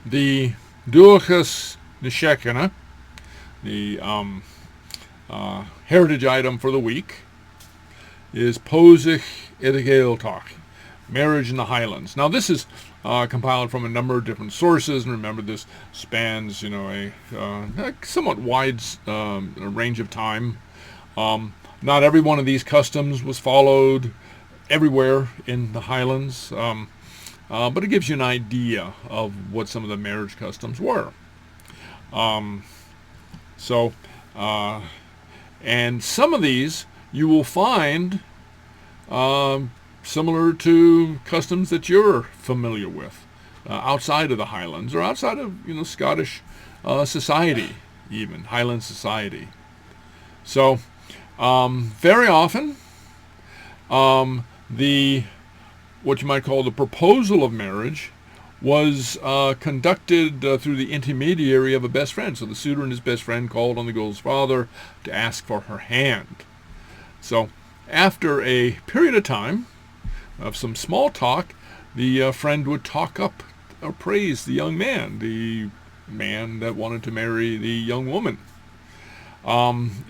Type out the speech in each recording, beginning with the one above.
The Duchess Nishekana, the heritage item for the week, is Posich at Gael-Talk, Marriage in the Highlands. Now this is compiled from a number of different sources, and remember this spans a somewhat wide range of time. Not every one of these customs was followed everywhere in the Highlands, but it gives you an idea of what some of the marriage customs were. And some of these you will find similar to customs that you're familiar with outside of the Highlands or outside of Scottish society, even Highland society. So very often the what you might call the proposal of marriage was conducted through the intermediary of a best friend. So the suitor and his best friend called on the girl's father to ask for her hand. So after a period of time of some small talk, the friend would talk up or praise the young man, the man that wanted to marry the young woman.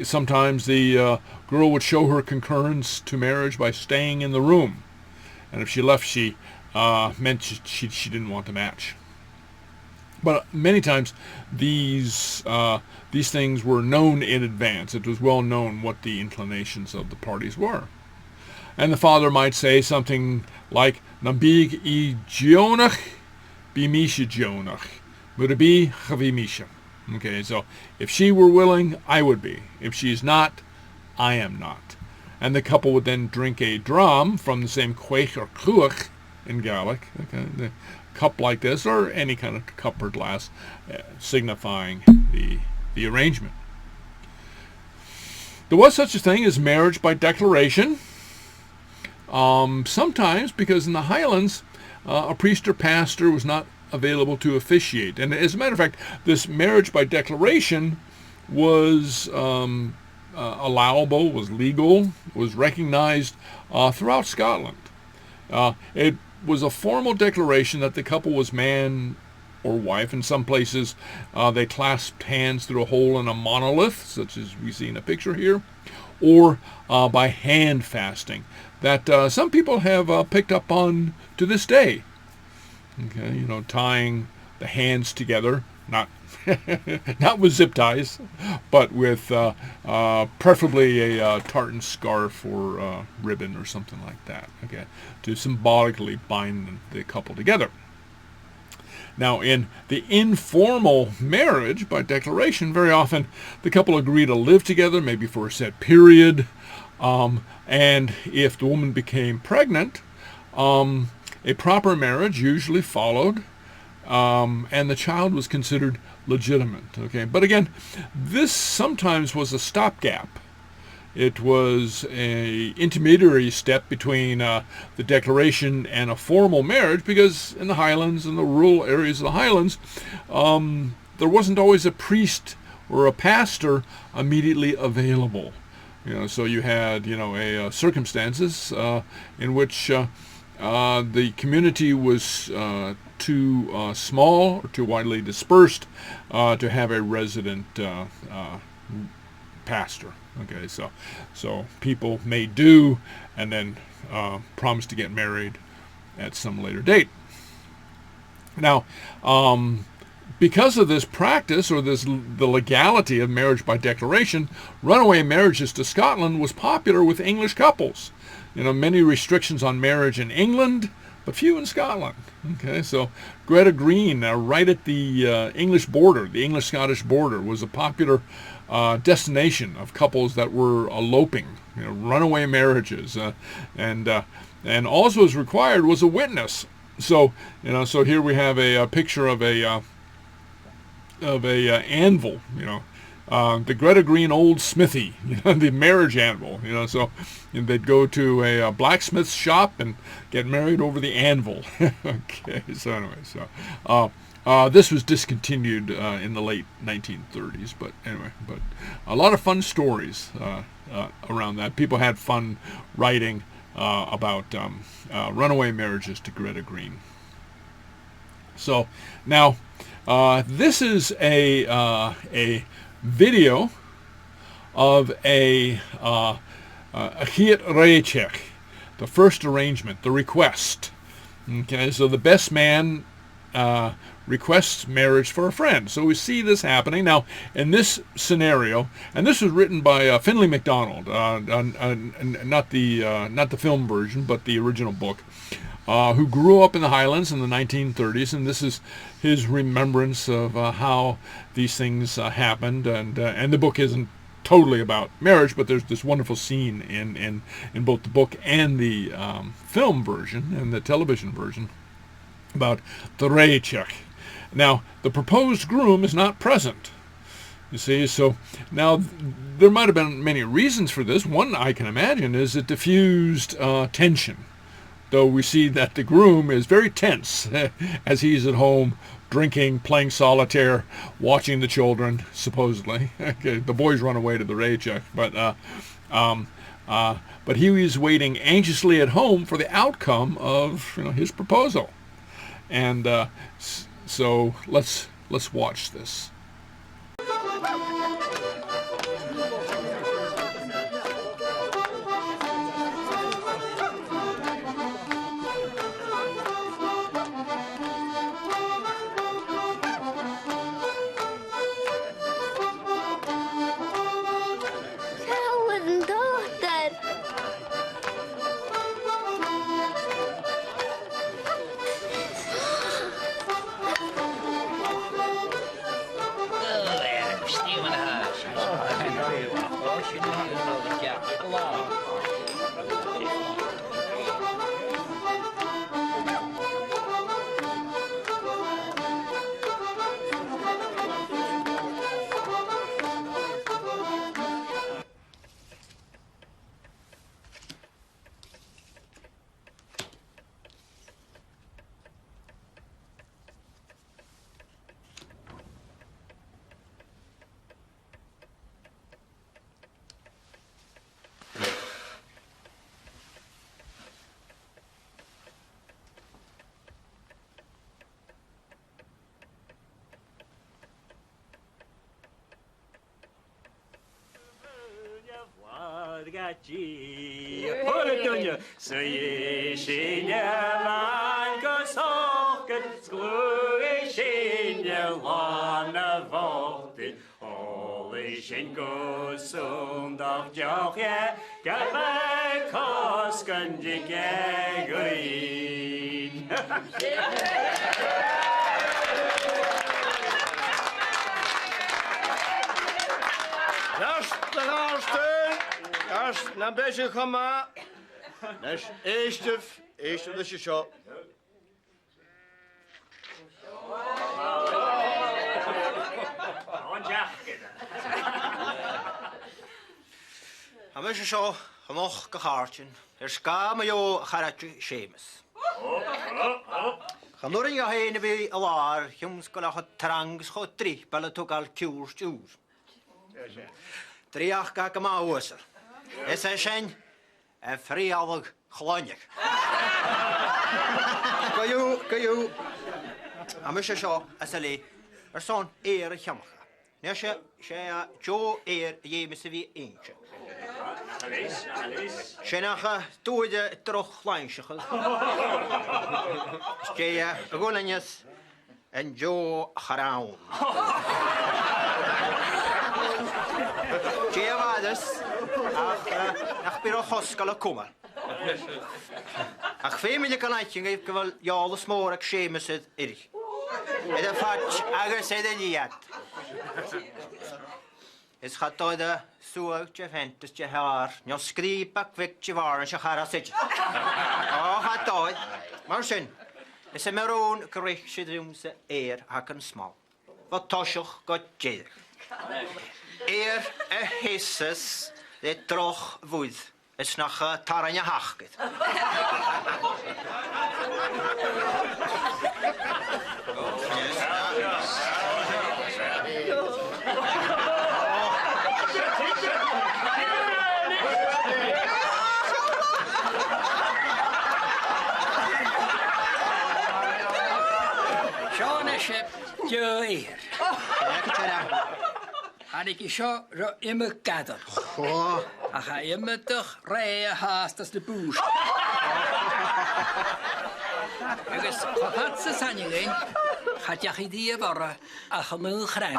Sometimes the girl would show her concurrence to marriage by staying in the room. And if she left, she meant she didn't want to match. But many times these things were known in advance. It was well known what the inclinations of the parties were. And the father might say something like, Nambig I Gionach Bimisha Gionach, Murabi Chavimisha. Okay, so if she were willing, I would be. If she's not, I am not. And the couple would then drink a dram from the same quaich or cruach in Gaelic, okay, the cup like this, or any kind of cup or glass, signifying the arrangement. There was such a thing as marriage by declaration. Sometimes, because in the Highlands, a priest or pastor was not available to officiate. And as a matter of fact, this marriage by declaration was allowable, was legal, was recognized throughout Scotland. It was a formal declaration that the couple was man or wife. In some places, they clasped hands through a hole in a monolith, such as we see in a picture here, or by hand fasting, that some people have picked up on to this day. Okay, tying the hands together, not not with zip ties, but with preferably a tartan scarf or ribbon or something like that. Okay, to symbolically bind the couple together. Now, in the informal marriage by declaration, very often the couple agree to live together, maybe for a set period, and if the woman became pregnant, a proper marriage usually followed, and the child was considered legitimate. Okay, but again, this sometimes was a stopgap. It was a intermediary step between the declaration and a formal marriage, because in the Highlands, in the rural areas of the Highlands, there wasn't always a priest or a pastor immediately available. So you had circumstances in which the community was too small or too widely dispersed to have a resident pastor. Okay, so people may do and then promise to get married at some later date. Now, because of this practice, or the legality of marriage by declaration, runaway marriages to Scotland was popular with English couples. Many restrictions on marriage in England, but few in Scotland. Okay, so Greta Green, right at the English border, the English-Scottish border, was a popular destination of couples that were eloping, runaway marriages, and also as required was a witness. So so here we have a picture of a anvil, the Greta Green old smithy, the marriage anvil, so they'd go to a blacksmith's shop and get married over the anvil. Okay, so anyway, this was discontinued in the late 1930s, but anyway, a lot of fun stories around that. People had fun writing about runaway marriages to Greta Green. So now this is a video of a Hiet Rejek, the first arrangement, the request. Okay, so the best man requests marriage for a friend. So we see this happening now in this scenario, and this was written by Finlay MacDonald, not the film version, but the original book, who grew up in the Highlands in the 1930s, and this is his remembrance of how these things happened, and the book isn't totally about marriage, but there's this wonderful scene in both the book and the film version and the television version about the Rejek. Now, the proposed groom is not present, you see, so now there might have been many reasons for this. One I can imagine is it diffused tension, though we see that the groom is very tense as he's at home drinking, playing solitaire, watching the children, supposedly. Okay, the boys run away to the Rejek, but he was waiting anxiously at home for the outcome of his proposal. And so let's watch this. Na beetje gamma. Dus eerste dus je zo. Gaan we zo nog gehaartje. Er schaam je garatje schemes. Gaan door in je heen bij alaar. Je moet het trangs goed drie. Bellen toch al kuurs. 3 ga maar oorser. Is hij zijn en vrijallig glonjig. Kan je, Amish zo, als hij er zo'n eer jammer. Nesje, jo eer je met wie eentje. Shenach, doe je terug lijntje. Je golenjes en jo garaun. Je vaders. Ach, ben nog hoskala komen. Ach, veel meer kan uitje, ik wil je alles maar ik scheme zit erg. En de vat, ager zei de niet. Het gaat door de zoutje ventjes je haar, je schrijven kwikje waren, je gaat zitten. Oh, gaat door. Maar zin, is een meroon gerichtje doen ze eer hakken smal. Wat toschig gaat je. Eer een hisses. Det droch woed. Het snach taranje hachket. Seanship Joir. And ik is immer gather. I ga immer toch rijden haast als de boer. Agus wat ze zijn jullie? Gaat je idee worden? Ach, mijn grijn.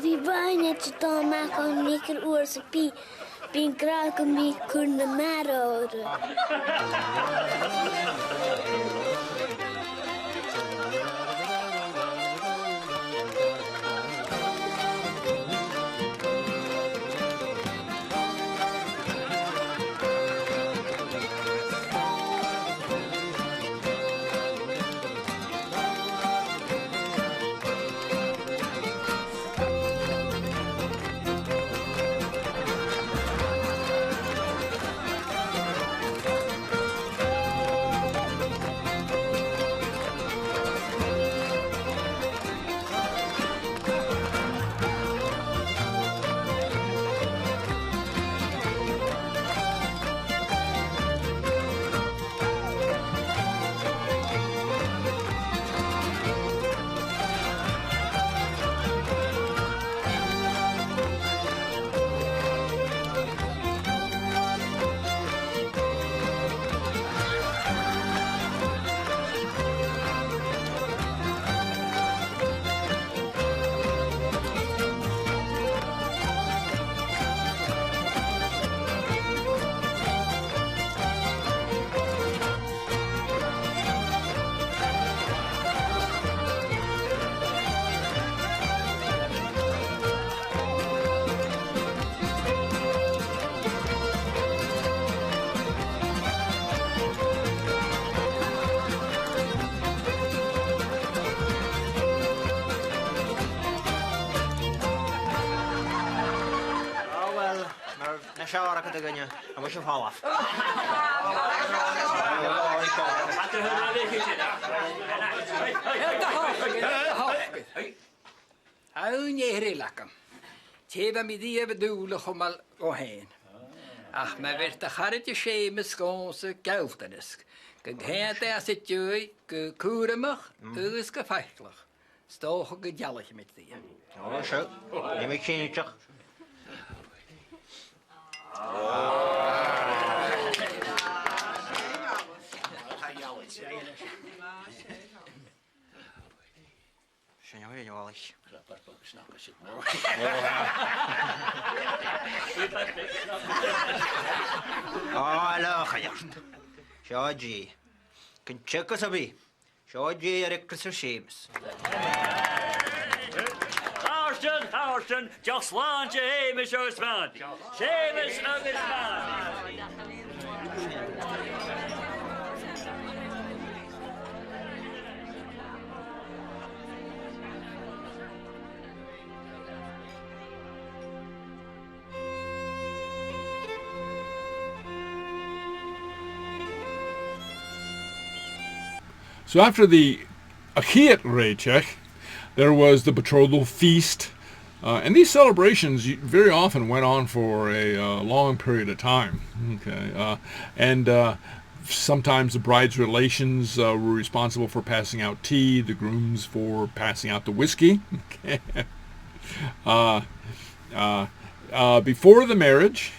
Wie bijna te doen maken nikker oorse pie. Ben graag om die kunnen maken. Siawr ac ydych gynnu, a mwysio falaf. Awn je hrilakam. Teba mi die bedoelig om al heen. Ach, maar werd de garretje schemes gonse gelftenis. Gegeet als het jooi, gekoeremig, is gevaarlijk. Stoog een jalletje met die. Oh, zo. Neem ik geen toch. Zijn jullie wel eens? Oh, hallo, gejast. Georgie. Kun checken zo bij. Georgie, er is er schemes. Houston, just launch your aim as your man. Seamus agus man. So after the Achiat Reichech, there was the betrothal feast. And these celebrations very often went on for a long period of time. Okay, and sometimes the bride's relations were responsible for passing out tea, the grooms for passing out the whiskey. Okay. Before the marriage,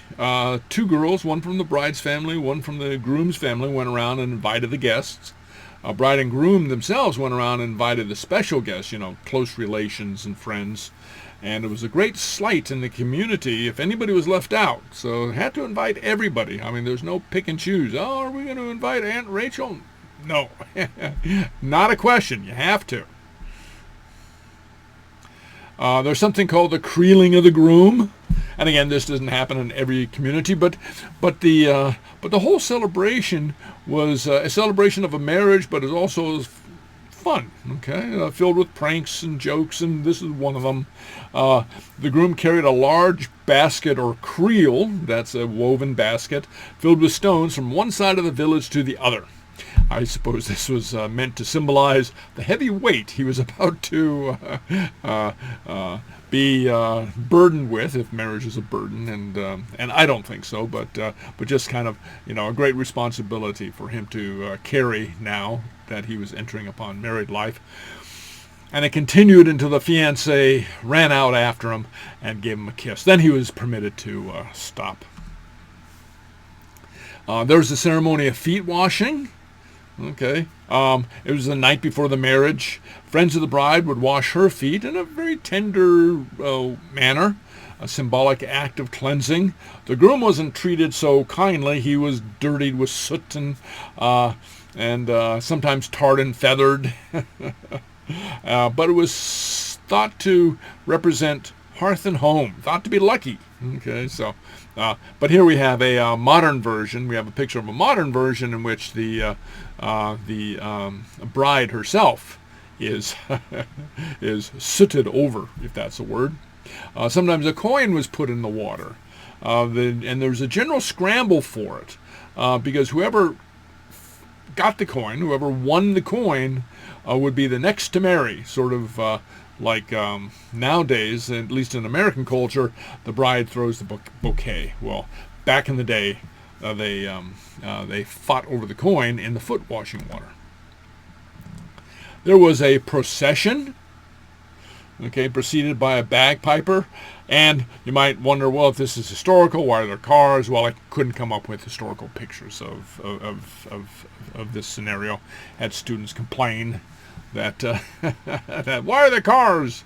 two girls, one from the bride's family, one from the groom's family, went around and invited the guests. Bride and groom themselves went around and invited the special guests, close relations and friends. And it was a great slight in the community if anybody was left out. So had to invite everybody. I mean, there's no pick and choose. Oh, are we going to invite Aunt Rachel? No. Not a question. You have to. There's something called the creeling of the groom. And again, this doesn't happen in every community, but the whole celebration was a celebration of a marriage, but it also was fun, okay, filled with pranks and jokes, and this is one of them. The groom carried a large basket or creel, that's a woven basket, filled with stones from one side of the village to the other. I suppose this was meant to symbolize the heavy weight he was about to be burdened with, if marriage is a burden, and I don't think so, but just kind of, a great responsibility for him to carry now that he was entering upon married life. And it continued until the fiancé ran out after him and gave him a kiss. Then he was permitted to stop. There was the ceremony of feet washing. Okay. It was the night before the marriage. Friends of the bride would wash her feet in a very tender manner, a symbolic act of cleansing. The groom wasn't treated so kindly. He was dirtied with soot and sometimes tarred and feathered. But it was thought to represent hearth and home, thought to be lucky. Okay, so, but here we have a modern version. We have a picture of a modern version in which the bride herself is is sooted over, if that's a word. Sometimes a coin was put in the water, and there was a general scramble for it, because whoever got the coin, whoever won the coin, would be the next to marry, sort of like nowadays, at least in American culture, the bride throws the bouquet. Well, back in the day, they fought over the coin in the foot washing water. There was a procession, okay, preceded by a bagpiper. And you might wonder, well, if this is historical, why are there cars? Well, I couldn't come up with historical pictures of this scenario. Had students complain that, that why are there cars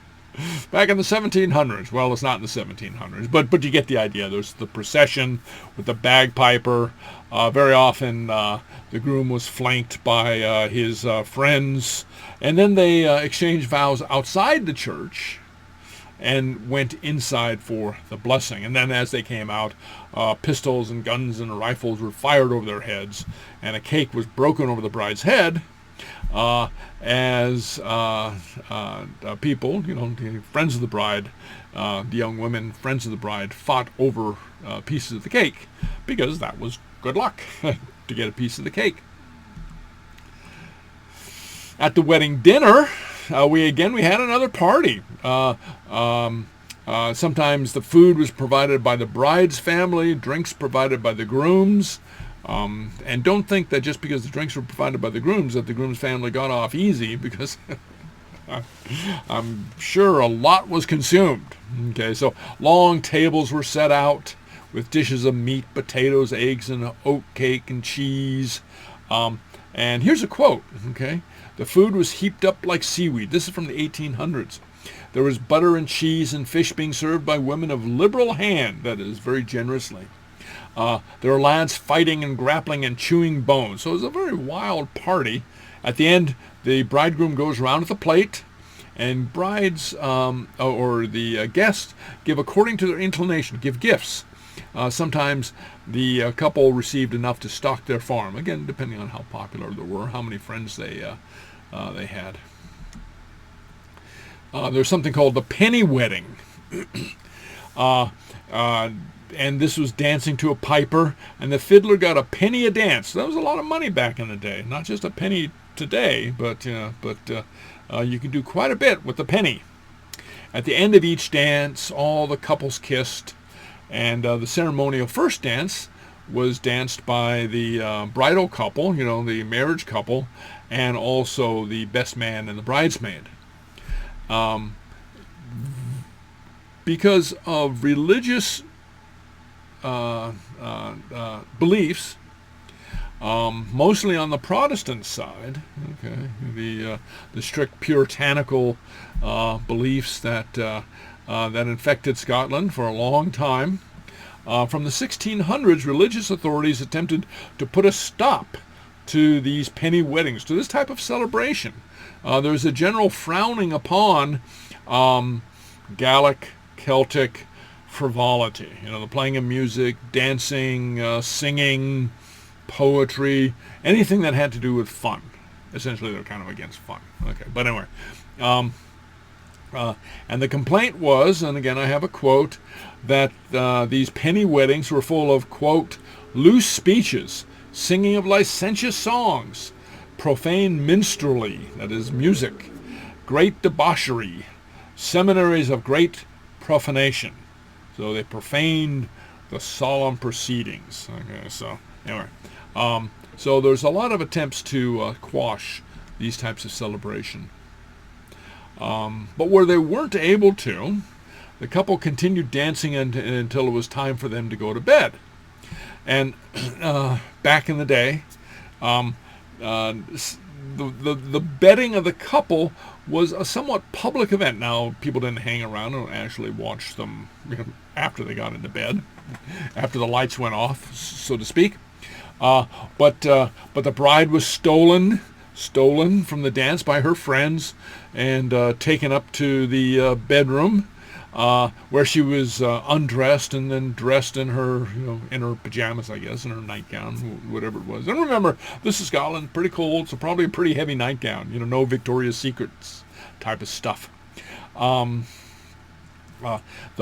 back in the 1700s? Well, it's not in the 1700s, but you get the idea. There's the procession with the bagpiper. Very often the groom was flanked by his friends, and then they exchanged vows outside the church and went inside for the blessing. And then as they came out, pistols and guns and rifles were fired over their heads, and a cake was broken over the bride's head as people, the friends of the bride, the young women, friends of the bride, fought over pieces of the cake, because that was good luck to get a piece of the cake. At the wedding dinner, we had another party. Sometimes the food was provided by the bride's family, drinks provided by the grooms. And don't think that just because the drinks were provided by the grooms that the groom's family got off easy, because I'm sure a lot was consumed. Okay, so long tables were set out with dishes of meat, potatoes, eggs, and oat cake and cheese. And here's a quote, okay? The food was heaped up like seaweed. This is from the 1800s. There was butter and cheese and fish being served by women of liberal hand, that is, very generously. There were lads fighting and grappling and chewing bones. So it was a very wild party. At the end, the bridegroom goes around with a plate, and brides or the guests give according to their inclination, give gifts. Sometimes the couple received enough to stock their farm. Again, depending on how popular they were, how many friends they had. There's something called the penny wedding. And this was dancing to a piper, and the fiddler got a penny a dance. That was a lot of money back in the day. Not just a penny today, but you can do quite a bit with a penny. At the end of each dance, all the couples kissed, and the ceremonial first dance was danced by the bridal couple, the marriage couple, and also the best man and the bridesmaid. Because of religious beliefs, mostly on the Protestant side, okay, the strict puritanical beliefs that infected Scotland for a long time. From the 1600s, religious authorities attempted to put a stop to these penny weddings, to this type of celebration. There's a general frowning upon Gaelic, Celtic frivolity, the playing of music, dancing, singing, poetry, anything that had to do with fun. Essentially, they're kind of against fun. Okay, but anyway, and the complaint was, and again I have a quote, that these penny weddings were full of, quote, loose speeches, singing of licentious songs, profane minstrelsy, that is music, great debauchery, seminaries of great profanation. So they profaned the solemn proceedings. Okay, so anyway, so there's a lot of attempts to quash these types of celebration. But where they weren't able to, the couple continued dancing until it was time for them to go to bed. And back in the day, the bedding of the couple was a somewhat public event. Now, people didn't hang around and actually watch them after they got into bed, after the lights went off, so to speak. But the bride was stolen from the dance by her friends and taken up to the bedroom, where she was undressed and then dressed in her, in her pajamas, I guess, in her nightgown, whatever it was. And remember, this is Scotland, pretty cold, so probably a pretty heavy nightgown, no Victoria's Secrets type of stuff. The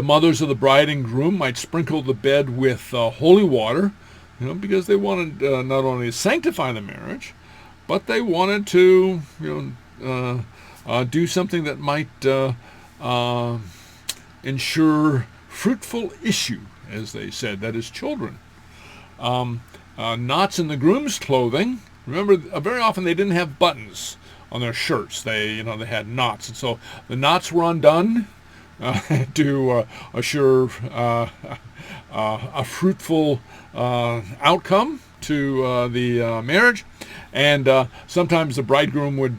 mothers of the bride and groom might sprinkle the bed with holy water, because they wanted not only to sanctify the marriage, but they wanted to, do something that might ensure fruitful issue, as they said, that is children. Knots in the groom's clothing. Remember, very often they didn't have buttons on their shirts. They had knots, and so the knots were undone to assure a fruitful outcome to the marriage. And sometimes the bridegroom would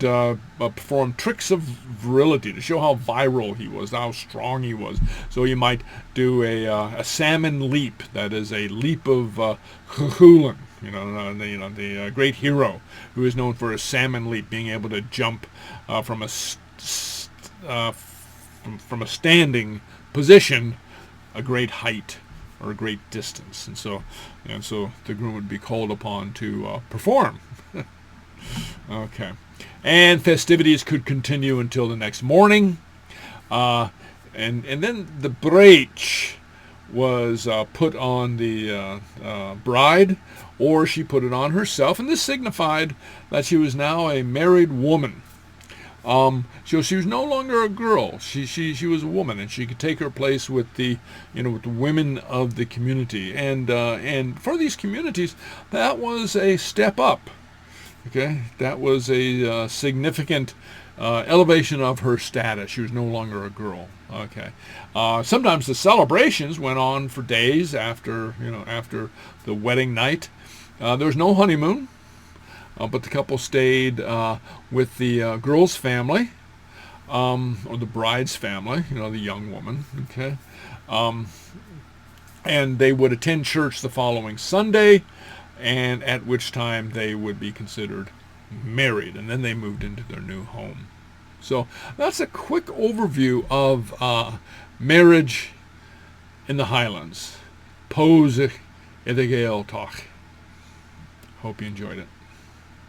perform tricks of virility to show how virile he was, how strong he was. So he might do a salmon leap, that is a leap of Highland, the great hero who is known for a salmon leap, being able to jump from a standing position a great height or a great distance, and so the groom would be called upon to perform. Okay, and festivities could continue until the next morning, and then the brooch was put on the bride, or she put it on herself, and this signified that she was now a married woman. So she was no longer a girl. She was a woman, and she could take her place with the with the women of the community. And for these communities, that was a step up. Okay, that was a significant elevation of her status. She was no longer a girl. Okay, sometimes the celebrations went on for days after the wedding night. There was no honeymoon. But the couple stayed with the girl's family, or the bride's family, the young woman, okay? And they would attend church the following Sunday, and at which time they would be considered married, and then they moved into their new home. So that's a quick overview of marriage in the Highlands. Pose in the Gael-Talk. Hope you enjoyed it.